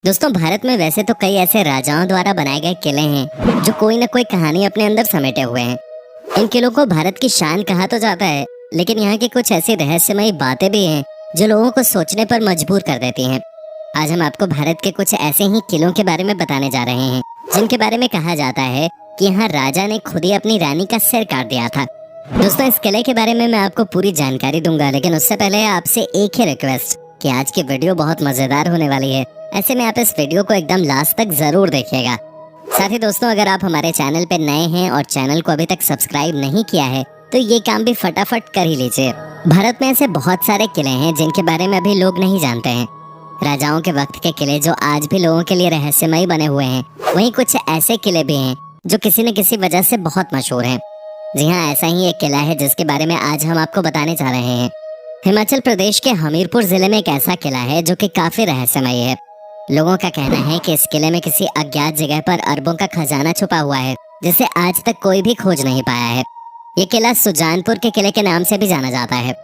दोस्तों, भारत में वैसे तो कई ऐसे राजाओं द्वारा बनाए गए किले हैं जो कोई न कोई कहानी अपने अंदर समेटे हुए हैं। इन किलों को भारत की शान कहा तो जाता है, लेकिन यहाँ की कुछ ऐसी रहस्यमयी बातें भी हैं जो लोगों को सोचने पर मजबूर कर देती हैं। आज हम आपको भारत के कुछ ऐसे ही किलों के बारे में बताने जा रहे हैं जिनके बारे में कहा जाता है कि यहाँ राजा ने खुद ही अपनी रानी का सिर काट दिया था। दोस्तों, इस किले के बारे में मैं आपको पूरी जानकारी दूंगा, लेकिन उससे पहले आपसे एक ही रिक्वेस्ट कि आज की वीडियो बहुत मजेदार होने वाली है। ऐसे में आप इस वीडियो को एकदम लास्ट तक जरूर देखिएगा। साथ ही दोस्तों, अगर आप हमारे चैनल पर नए हैं और चैनल को अभी तक सब्सक्राइब नहीं किया है तो ये काम भी फटाफट कर ही लीजिए। भारत में ऐसे बहुत सारे किले हैं जिनके बारे में अभी लोग नहीं जानते हैं। राजाओं के वक्त के किले जो आज भी लोगों के लिए रहस्यमयी बने हुए हैं, वहीं कुछ ऐसे किले भी हैं जो किसी न किसी वजह से बहुत मशहूर हैं। जी हाँ, ऐसा ही एक किला है जिसके बारे में आज हम आपको बताने जा रहे हैं। हिमाचल प्रदेश के हमीरपुर जिले में एक ऐसा किला है जो कि काफी रहस्यमयी है। लोगों का कहना है कि इस किले में किसी अज्ञात जगह पर अरबों का खजाना छुपा हुआ है जिसे आज तक कोई भी खोज नहीं पाया है। ये किला सुजानपुर के किले के नाम से भी जाना जाता है।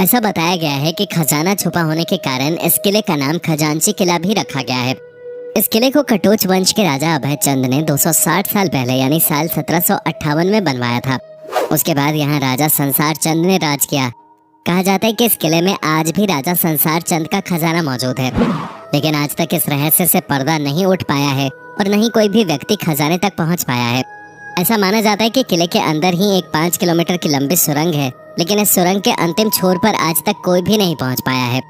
ऐसा बताया गया है कि खजाना छुपा होने के कारण इस किले का नाम खजांची किला भी रखा गया है। इस किले को कटोच वंश के राजा अभय चंद ने 260 साल पहले यानी साल 1758 में बनवाया था। उसके बाद यहाँ राजा संसार चंद ने राज किया। कहा जाता है कि इस किले में आज भी राजा संसार चंद का खजाना मौजूद है, लेकिन आज तक इस रहस्य से पर्दा नहीं उठ पाया है और न ही कोई भी व्यक्ति खजाने तक पहुंच पाया है। ऐसा माना जाता है कि किले के अंदर ही एक 5 किलोमीटर की लंबी सुरंग है, लेकिन इस सुरंग के अंतिम छोर पर आज तक कोई भी नहीं पहुंच पाया है।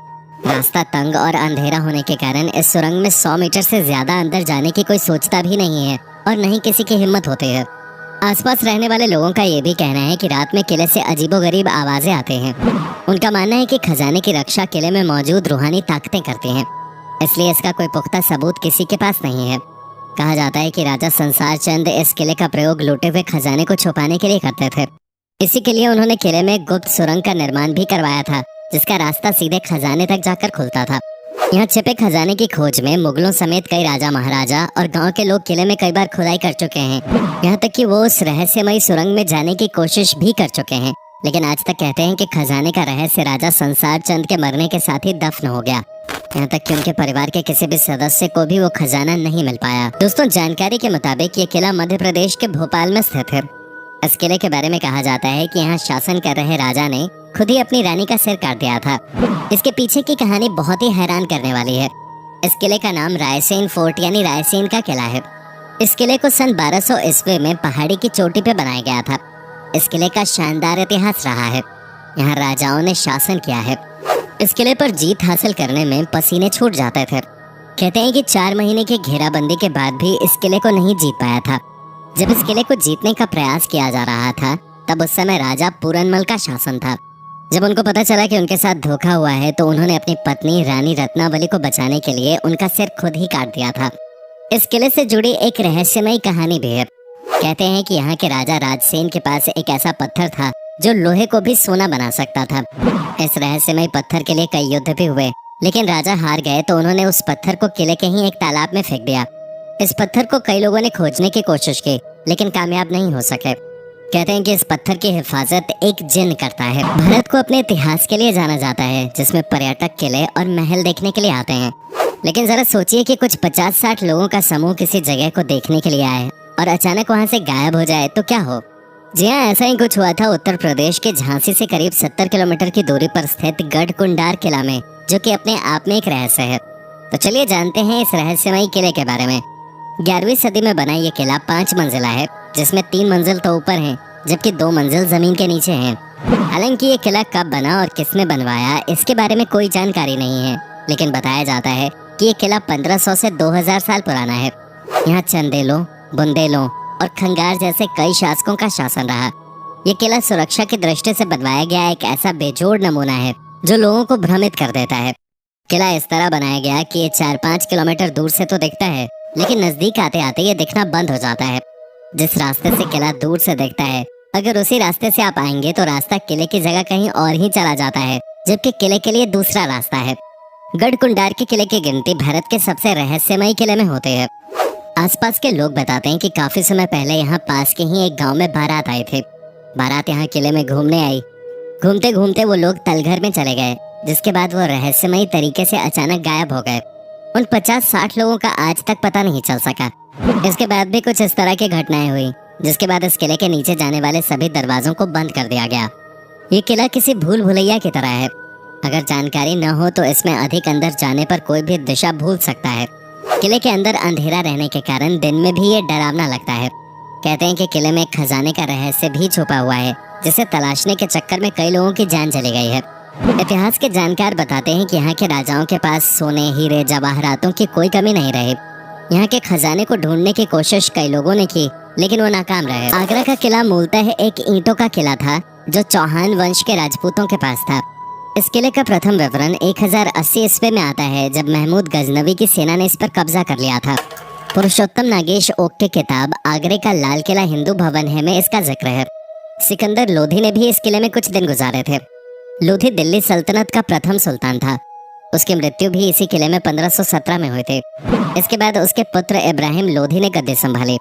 रास्ता तंग और अंधेरा होने के कारण इस सुरंग में 100 मीटर से ज्यादा अंदर जाने की कोई सोचता भी नहीं है और न ही किसी की हिम्मत होती है। आसपास रहने वाले लोगों का ये भी कहना है कि रात में किले से अजीबोगरीब आवाजें आते हैं। उनका मानना है कि खजाने की रक्षा किले में मौजूद रूहानी ताकतें करती हैं, इसलिए इसका कोई पुख्ता सबूत किसी के पास नहीं है। कहा जाता है कि राजा संसार चंद इस किले का प्रयोग लूटे हुए खजाने को छुपाने के लिए करते थे। इसी के लिए उन्होंने किले में गुप्त सुरंग का निर्माण भी करवाया था, जिसका रास्ता सीधे खजाने तक जाकर खुलता था। यहाँ छिपे खजाने की खोज में मुगलों समेत कई राजा महाराजा और गांव के लोग किले में कई बार खुदाई कर चुके हैं। यहाँ तक कि वो उस रहस्यमयी सुरंग में जाने की कोशिश भी कर चुके हैं, लेकिन आज तक कहते हैं कि खजाने का रहस्य राजा संसार चंद के मरने के साथ ही दफन हो गया। यहाँ तक कि उनके परिवार के किसी भी सदस्य को भी वो खजाना नहीं मिल पाया। दोस्तों, जानकारी के मुताबिक ये किला मध्य प्रदेश के भोपाल में स्थित है। इस किले के बारे में कहा जाता है कि यहाँ शासन कर रहे राजा ने खुद ही अपनी रानी का सिर काट दिया था। इसके पीछे की कहानी बहुत ही हैरान करने वाली है। इस किले का नाम रायसेन फोर्ट यानी रायसेन का किला है। इस किले को सन 1200 ईस्वी में पहाड़ी की चोटी पे बनाया गया था। इस किले का शानदार इतिहास रहा है। यहाँ राजाओं ने शासन किया है। इस किले पर जीत हासिल करने में पसीने छूट जाते थे। कहते हैं कि 4 महीने की घेराबंदी के बाद भी इस किले को नहीं जीत पाया था। जब इस किले को जीतने का प्रयास किया जा रहा था, तब उस समय राजा पूरनमल का शासन था। जब उनको पता चला कि उनके साथ धोखा हुआ है, तो उन्होंने अपनी पत्नी रानी रत्नावली को बचाने के लिए उनका सिर खुद ही काट दिया था। इस किले से जुड़ी एक रहस्यमयी कहानी भी है। कहते हैं कि यहाँ के राजा राजसेन के पास एक ऐसा पत्थर था जो लोहे को भी सोना बना सकता था। इस रहस्यमयी पत्थर के लिए कई युद्ध भी हुए, लेकिन राजा हार गए तो उन्होंने उस पत्थर को किले के ही एक तालाब में फेंक दिया। इस पत्थर को कई लोगों ने खोजने की कोशिश की, लेकिन कामयाब नहीं हो सके। कहते हैं कि इस पत्थर की हिफाजत एक जिन करता है। भारत को अपने इतिहास के लिए जाना जाता है, जिसमें पर्यटक किले और महल देखने के लिए आते हैं। लेकिन जरा सोचिए कि कुछ 50-60 लोगों का समूह किसी जगह को देखने के लिए आए और अचानक वहां से गायब हो जाए तो क्या हो। जी हाँ, ऐसा ही कुछ हुआ था उत्तर प्रदेश के झांसी से करीब 70 किलोमीटर की दूरी पर स्थित गढ़कुंडार किला में, जो कि अपने आप में एक रहस्य है। तो चलिए जानते हैं इस रहस्यमयी किले के बारे में। 11वीं सदी में बना ये किला 5 मंजिला है, जिसमें 3 मंजिल तो ऊपर हैं, जबकि 2 मंजिल जमीन के नीचे हैं। हालांकि ये किला कब बना और किसने बनवाया, इसके बारे में कोई जानकारी नहीं है, लेकिन बताया जाता है कि ये किला 1500 से 2000 साल पुराना है। यहाँ चंदेलों, बुंदेलों और खंगार जैसे कई शासकों का शासन रहा। ये किला सुरक्षा की दृष्टि से बनवाया गया एक ऐसा बेजोड़ नमूना है जो लोगों को भ्रमित कर देता है। किला इस तरह बनाया गया कि ये 4-5 किलोमीटर दूर से तो दिखता है, लेकिन नजदीक आते आते ये दिखना बंद हो जाता है। जिस रास्ते से किला दूर से दिखता है, अगर उसी रास्ते से आप आएंगे तो रास्ता किले की जगह कहीं और ही चला जाता है, जबकि किले के लिए दूसरा रास्ता है। गढ़कुंडार के किले की गिनती भारत के सबसे रहस्यमयी किले में होते हैं। आसपास के लोग बताते हैं कि काफी समय पहले यहाँ पास के ही एक गांव में बारात आई थी। बारात यहाँ किले में घूमने आई। घूमते घूमते वो लोग तलघर में चले गए, जिसके बाद वो रहस्यमयी तरीके से अचानक गायब हो गए। उन 50-60 लोगों का आज तक पता नहीं चल सका। इसके बाद भी कुछ इस तरह की घटनाएं हुई, जिसके बाद इस किले के नीचे जाने वाले सभी दरवाजों को बंद कर दिया गया। ये किला किसी भूल भुलैया की तरह है। अगर जानकारी न हो तो इसमें अधिक अंदर जाने पर कोई भी दिशा भूल सकता है। किले के अंदर अंधेरा रहने के कारण दिन में भी ये डरावना लगता है। कहते हैं कि किले में एक खजाने का रहस्य भी छुपा हुआ है, जिसे तलाशने के चक्कर में कई लोगों की जान चली गई है। इतिहास के जानकार बताते हैं कि यहाँ के राजाओं के पास सोने, हीरे, जवाहरातों की कोई कमी नहीं रही। यहाँ के खजाने को ढूंढने की कोशिश कई लोगों ने की, लेकिन वो नाकाम रहे। आगरा का किला मूलतः एक ईंटों का किला था, जो चौहान वंश के राजपूतों के पास था। इस किले का प्रथम विवरण 1080 ईस्वी में आता है, जब महमूद गजनवी की सेना ने इस पर कब्जा कर लिया था। पुरुषोत्तम नागेश ओक की किताब आगरे का लाल किला हिंदू भवन है में इसका जिक्र है। सिकंदर लोधी ने भी इस किले में कुछ दिन गुजारे थे। लोधी दिल्ली सल्तनत का प्रथम सुल्तान था। उसकी मृत्यु भी इसी किले में 1517 में हुई थी। इसके बाद उसके पुत्र इब्राहिम लोधी ने गद्दी संभाली।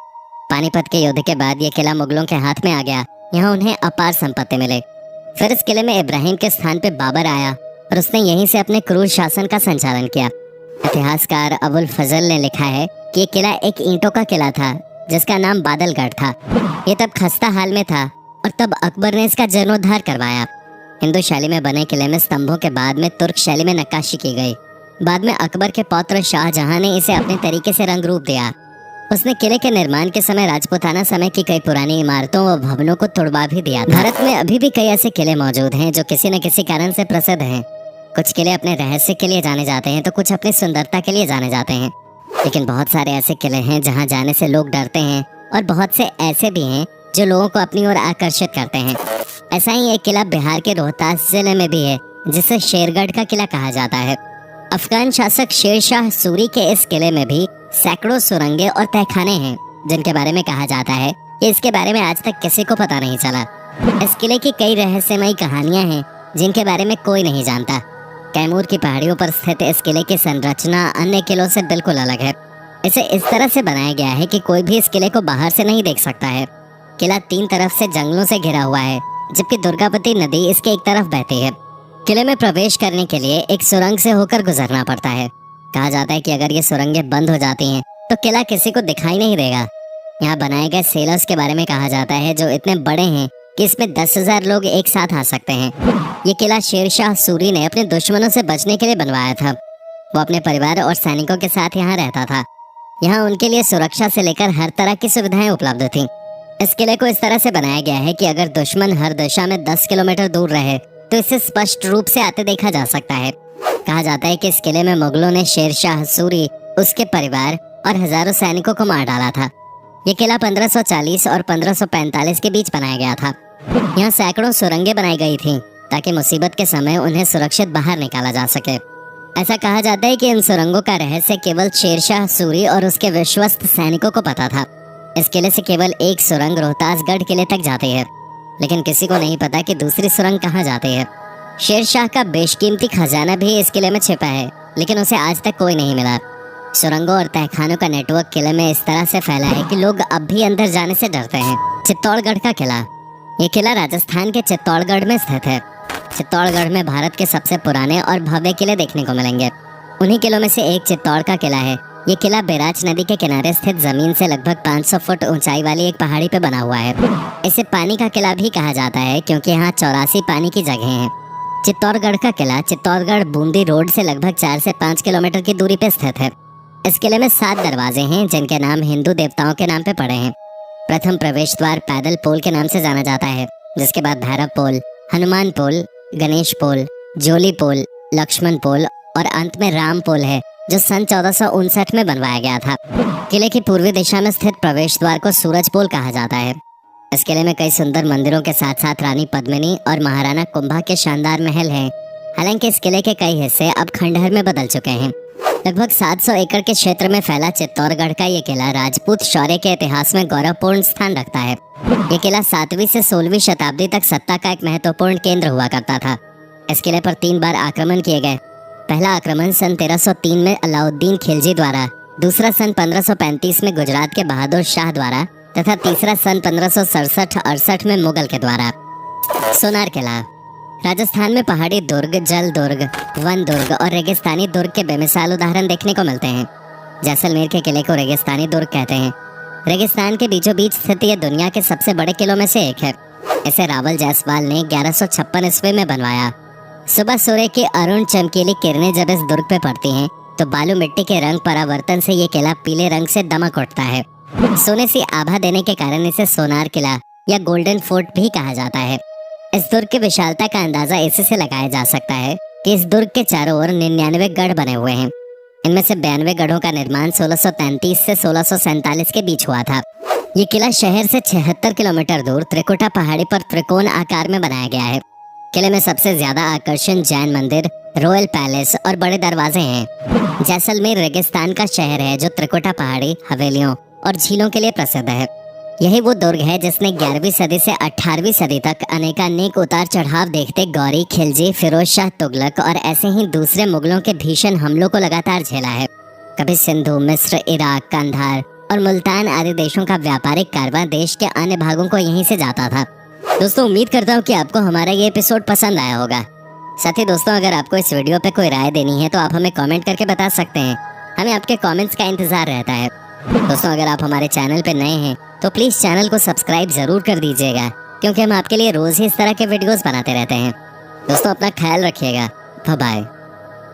पानीपत के युद्ध के बाद यह किला मुगलों के हाथ में आ गया। यहाँ उन्हें अपार संपत्ति मिले। फिर इस किले में इब्राहिम के स्थान पे बाबर आया और उसने यहीं से अपने क्रूर शासन का संचालन किया। इतिहासकार अबुल फजल ने लिखा है कि ये किला एक ईंटों का किला था, जिसका नाम बादलगढ़ था। ये तब खस्ता हाल में था और तब अकबर ने इसका जीर्णोद्धार करवाया। हिंदू शैली में बने किले में स्तंभों के बाद में तुर्क शैली में नक्काशी की गई। बाद में अकबर के पौत्र शाहजहां ने इसे अपने तरीके से रंग रूप दिया। उसने किले के निर्माण के समय राजपूताना समय की कई पुरानी इमारतों व भवनों को तुड़वा भी दिया। भारत में अभी भी कई ऐसे किले मौजूद हैं जो किसी न किसी कारण से प्रसिद्ध हैं। कुछ किले अपने रहस्य के लिए जाने जाते हैं तो कुछ अपनी सुंदरता के लिए जाने जाते हैं। लेकिन बहुत सारे ऐसे किले हैं जहां जाने से लोग डरते हैं, और बहुत से ऐसे भी हैं जो लोगों को अपनी ओर आकर्षित करते हैं। ऐसा ही एक किला बिहार के रोहतास जिले में भी है, जिसे शेरगढ़ का किला कहा जाता है। अफगान शासक शेरशाह सूरी के इस किले में भी सैकड़ों सुरंगें और तहखाने हैं, जिनके बारे में कहा जाता है कि इसके बारे में आज तक किसी को पता नहीं चला। इस किले की कई रहस्यमयी कहानियां हैं जिनके बारे में कोई नहीं जानता। कैमूर की पहाड़ियों पर स्थित इस किले की संरचना अन्य किलों से बिल्कुल अलग है। इसे इस तरह से बनाया गया है कि कोई भी इस किले को बाहर से नहीं देख सकता है। किला 3 तरफ से जंगलों से घिरा हुआ है, जबकि दुर्गावती नदी इसके एक तरफ बहती है। किले में प्रवेश करने के लिए एक सुरंग से होकर गुजरना पड़ता है। कहा जाता है कि अगर ये सुरंगें बंद हो जाती हैं तो किला किसी को दिखाई नहीं देगा। यहाँ बनाए गए सेलर्स के बारे में कहा जाता है जो इतने बड़े हैं कि इसमें 10,000 लोग एक साथ आ सकते हैं। ये किला शेरशाह सूरी ने अपने दुश्मनों से बचने के लिए बनवाया था। वो अपने परिवार और सैनिकों के साथ यहाँ रहता था। यहाँ उनके लिए सुरक्षा से लेकर हर तरह की सुविधाएं उपलब्ध थीं। इस किले को इस तरह से बनाया गया है कि अगर दुश्मन हर दिशा में 10 किलोमीटर दूर रहे तो इसे स्पष्ट रूप से आते देखा जा सकता है। कहा जाता है कि इस किले में मुगलों ने शेरशाह सूरी, उसके परिवार और हजारों सैनिकों को मार डाला था। ये किला 1540 और 1545 के बीच बनाया गया था। यहाँ सैकड़ों सुरंगें बनाई गई थीं ताकि मुसीबत के समय उन्हें सुरक्षित बाहर निकाला जा सके। ऐसा कहा जाता है कि इन सुरंगों का रहस्य केवल शेरशाह सूरी और उसके विश्वस्त सैनिकों को पता था। इस किले से केवल एक सुरंग रोहतासगढ़ किले तक जाती है, लेकिन किसी को नहीं पता कि दूसरी सुरंग कहाँ जाती है। शेरशाह का बेशकीमती खजाना भी इस किले में छिपा है, लेकिन उसे आज तक कोई नहीं मिला। सुरंगों और तहखानों का नेटवर्क किले में इस तरह से फैला है कि लोग अब भी अंदर जाने से डरते हैं। चित्तौड़गढ़ का किला। ये किला राजस्थान के चित्तौड़गढ़ में स्थित है। चित्तौड़गढ़ में भारत के सबसे पुराने और भव्य किले देखने को मिलेंगे। उन्हीं किलों में से एक चित्तौड़ का किला है। ये किला बैराज नदी के किनारे स्थित जमीन से लगभग 500 फुट ऊंचाई वाली एक पहाड़ी पे बना हुआ है। इसे पानी का किला भी कहा जाता है क्योंकि यहाँ 84 पानी की जगह हैं। चित्तौड़गढ़ का किला चित्तौड़गढ़ बूंदी रोड से लगभग 4 से 5 किलोमीटर की दूरी पे स्थित है। इस किले में 7 दरवाजे हैं जिनके नाम हिंदू देवताओं के नाम पे पड़े हैं। प्रथम प्रवेश द्वार पैदल पोल के नाम से जाना जाता है, जिसके बाद भैरव पोल, हनुमान पोल, गणेश पोल, जोली पोल, लक्ष्मण पोल और अंत में राम पोल है, जो सन 1459 में बनवाया गया था। किले की पूर्वी दिशा में स्थित प्रवेश द्वार को सूरज पोल कहा जाता है। इस किले में कई सुंदर मंदिरों के साथ साथ रानी पद्मिनी और महाराणा कुंभा के शानदार महल हैं। हालांकि इस किले के कई हिस्से अब खंडहर में बदल चुके हैं। लगभग 700 एकड़ के क्षेत्र में फैला चित्तौड़गढ़ का ये किला राजपूत शौर्य के इतिहास में गौरवपूर्ण स्थान रखता है। ये किला 7वीं से 16वीं शताब्दी तक सत्ता का एक महत्वपूर्ण केंद्र हुआ करता था। इस किले पर 3 बार आक्रमण किए गए। पहला आक्रमण सन 1303 में अलाउद्दीन खिलजी द्वारा, दूसरा सन 1535 में गुजरात के बहादुर शाह द्वारा तथा तीसरा सन 1567-68 में मुगल के द्वारा। सोनार किला। राजस्थान में पहाड़ी दुर्ग, जल दुर्ग, वन दुर्ग और रेगिस्तानी दुर्ग के बेमिसाल उदाहरण देखने को मिलते हैं। जैसलमेर के किले को रेगिस्तानी दुर्ग कहते हैं। रेगिस्तान के बीचों बीच स्थित ये दुनिया के सबसे बड़े किलों में से एक है। इसे रावल जायसवाल ने 1156 ईस्वी में बनवाया। सुबह सूर्य की अरुण चमकीली किरणें जब इस दुर्ग पे पड़ती हैं तो बालू मिट्टी के रंग परावर्तन से ये किला पीले रंग से दमक उठता है। सोने सी आभा देने के कारण इसे सोनार किला या गोल्डन फोर्ट भी कहा जाता है। इस दुर्ग की विशालता का अंदाजा इसी से लगाया जा सकता है कि इस दुर्ग के चारों ओर 99 गढ़ बने हुए हैं। इनमें से 92 गढ़ों का निर्माण 1633 से 1647 के बीच हुआ था। ये किला शहर से 76 किलोमीटर दूर त्रिकुटा पहाड़ी पर त्रिकोण आकार में बनाया गया है। किले में सबसे ज्यादा आकर्षण जैन मंदिर, रॉयल पैलेस और बड़े दरवाजे हैं। जैसलमेर रेगिस्तान का शहर है जो त्रिकुटा पहाड़ी, हवेलियों और झीलों के लिए प्रसिद्ध है। यही वो दुर्ग है जिसने 11वीं सदी से 18वीं सदी तक अनेकानेक उतार चढ़ाव देखते गौरी, खिलजी, फिरोज शाह तुगलक और ऐसे ही दूसरे मुगलों के भीषण हमलों को लगातार झेला है। कभी सिंधु, मिस्र, इराक, कंधार और मुल्तान आदि देशों का व्यापारिक कारवां देश के अन्य भागों को यहीं से जाता था। दोस्तों, उम्मीद करता हूँ कि आपको हमारा ये एपिसोड पसंद आया होगा। साथ ही दोस्तों, अगर आपको इस वीडियो पे कोई राय देनी है तो आप हमें कमेंट करके बता सकते हैं। हमें आपके कमेंट्स का इंतजार रहता है। दोस्तों, अगर आप हमारे चैनल पे नए हैं तो प्लीज़ चैनल को सब्सक्राइब ज़रूर कर दीजिएगा, क्योंकि हम आपके लिए रोज़ ही इस तरह के वीडियोस बनाते रहते हैं। दोस्तों, अपना ख्याल रखिएगा। Bye bye.